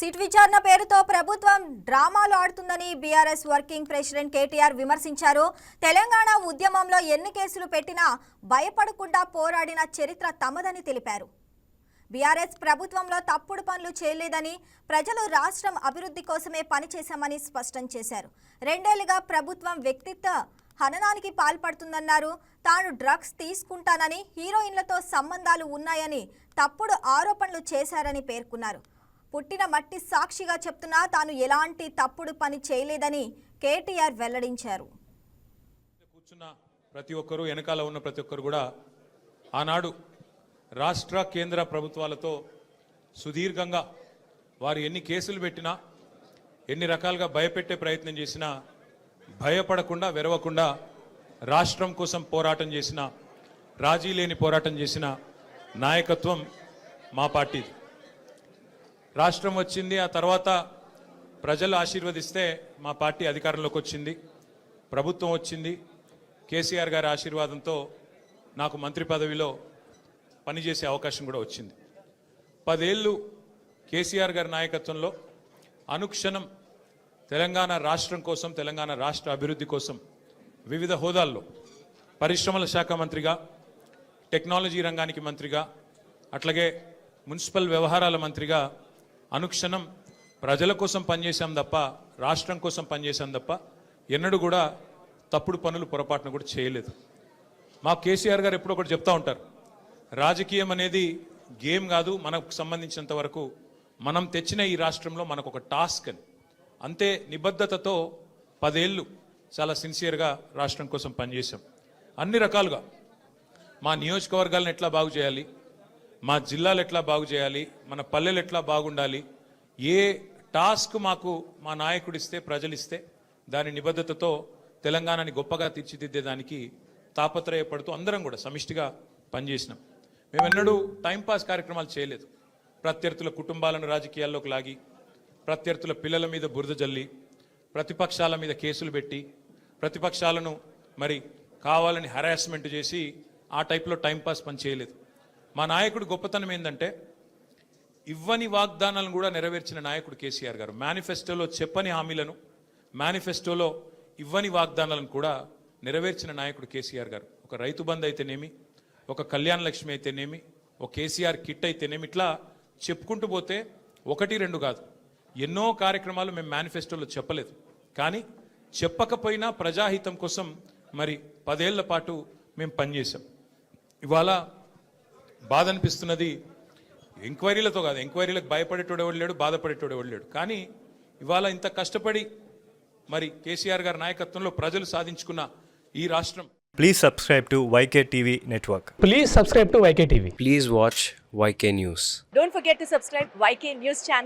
SIT విచారణ పేరుతో ప్రభుత్వం డ్రామాలు ఆడుతుందని బీఆర్ఎస్ వర్కింగ్ ప్రెసిడెంట్ కేటీఆర్ విమర్శించారు. తెలంగాణ ఉద్యమంలో ఎన్ని కేసులు పెట్టినా భయపడకుండా పోరాడిన చరిత్ర తమదని తెలిపారు. బీఆర్ఎస్ ప్రభుత్వంలో తప్పుడు పనులు చేయలేదని, ప్రజలు రాష్ట్రం అభివృద్ధి కోసమే పనిచేశామని స్పష్టం చేశారు. 2 ఏళ్లుగా ప్రభుత్వం వ్యక్తిత్వ హననానికి పాల్పడుతుందన్నారు. తాను డ్రగ్స్ తీసుకుంటానని, హీరోయిన్లతో సంబంధాలు ఉన్నాయని తప్పుడు ఆరోపణలు చేశారని పేర్కొన్నారు. పుట్టిన మట్టి సాక్షిగా చెప్తున్నా తాను ఎలాంటి తప్పుడు పని చేయలేదని కేటీఆర్ వెల్లడించారు. కూర్చున్న ప్రతి ఒక్కరు, వెనకాల ఉన్న ప్రతి ఒక్కరు కూడా ఆనాడు రాష్ట్ర కేంద్ర ప్రభుత్వాలతో సుదీర్ఘంగా వారు ఎన్ని కేసులు పెట్టినా, ఎన్ని రకాలుగా భయపెట్టే ప్రయత్నం చేసినా భయపడకుండా, వెరవకుండా రాష్ట్రం కోసం పోరాటం చేసిన, రాజీ లేని పోరాటం చేసిన నాయకత్వం మా పార్టీది. రాష్ట్రం వచ్చింది, ఆ తర్వాత ప్రజలు ఆశీర్వదిస్తే మా పార్టీ అధికారంలోకి వచ్చింది, ప్రభుత్వం వచ్చింది. కేసీఆర్ గారి ఆశీర్వాదంతో నాకు మంత్రి పదవిలో పనిచేసే అవకాశం కూడా వచ్చింది. 10 ఏళ్ళు కేసీఆర్ గారి నాయకత్వంలో అనుక్షణం తెలంగాణ రాష్ట్రం కోసం, తెలంగాణ రాష్ట్ర అభివృద్ధి కోసం వివిధ హోదాల్లో పరిశ్రమల శాఖ మంత్రిగా, టెక్నాలజీ రంగానికి మంత్రిగా, అట్లాగే మున్సిపల్ వ్యవహారాల మంత్రిగా అనుక్షణం ప్రజల కోసం పనిచేశాం తప్ప, రాష్ట్రం కోసం పనిచేశాం తప్ప ఎన్నడూ కూడా తప్పుడు పనులు, పొరపాటును కూడా చేయలేదు. మా కేసీఆర్ గారు ఎప్పుడో ఒకటి చెప్తా ఉంటారు, రాజకీయం అనేది గేమ్ కాదు, మనకు సంబంధించినంత వరకు మనం తెచ్చిన ఈ రాష్ట్రంలో మనకు ఒక టాస్క్ అని. అంతే నిబద్ధతతో 10 ఏళ్ళు చాలా సిన్సియర్గా రాష్ట్రం కోసం పనిచేశాం. అన్ని రకాలుగా మా నియోజకవర్గాలను ఎట్లా బాగు చేయాలి, మా జిల్లాలు ఎట్లా బాగు చేయాలి, మన పల్లెలు ఎట్లా బాగుండాలి, ఏ టాస్క్ మాకు మా నాయకుడు ఇస్తే, ప్రజలు ఇస్తే దాని నిబద్ధతతో తెలంగాణని గొప్పగా తీర్చిదిద్దేదానికి తాపత్రయపడుతూ అందరం కూడా సమిష్టిగా పనిచేసినాం. మేమెన్నడూ టైంపాస్ కార్యక్రమాలు చేయలేదు. ప్రత్యర్థుల కుటుంబాలను రాజకీయాల్లోకి లాగి, ప్రత్యర్థుల పిల్లల మీద బురద జల్లి, ప్రతిపక్షాల మీద కేసులు పెట్టి, ప్రతిపక్షాలను మరి కావాలని హరాస్మెంట్ చేసి ఆ టైప్లో టైంపాస్ పని చేయలేదు. మా నాయకుడు గొప్పతనం ఏంటంటే ఇవ్వని వాగ్దానాలను కూడా నెరవేర్చిన నాయకుడు కేసీఆర్ గారు. మేనిఫెస్టోలో చెప్పని హామీలను, మేనిఫెస్టోలో ఇవ్వని వాగ్దానాలను కూడా నెరవేర్చిన నాయకుడు కేసీఆర్ గారు. ఒక రైతు బంధు అయితేనేమి, ఒక కళ్యాణ లక్ష్మి అయితేనేమి, ఒక కేసీఆర్ కిట్ అయితేనేమి, ఇట్లా చెప్పుకుంటూ పోతే 1, 2 కాదు, ఎన్నో కార్యక్రమాలు మేము మేనిఫెస్టోలో చెప్పలేదు. కానీ చెప్పకపోయినా ప్రజాహితం కోసం మరి 10 ఏళ్ల పాటు మేము పనిచేసాం. ఇవాళ బాధ అనిపిస్తున్నది, ఎంక్వైరీలతో కాదు, ఎంక్వైరీలకు భయపడేటోడు ఎవడు లేడు, బాధపడేటోడు ఎవడు లేడు. కానీ ఇవాళ ఇంత కష్టపడి మరి కేసీఆర్ గారి నాయకత్వంలో ప్రజలు సాధించుకున్న ఈ రాష్ట్రం. Please subscribe to YK TV Network. Please subscribe to YK TV. Please watch YK News. Don't forget to subscribe YK News channel.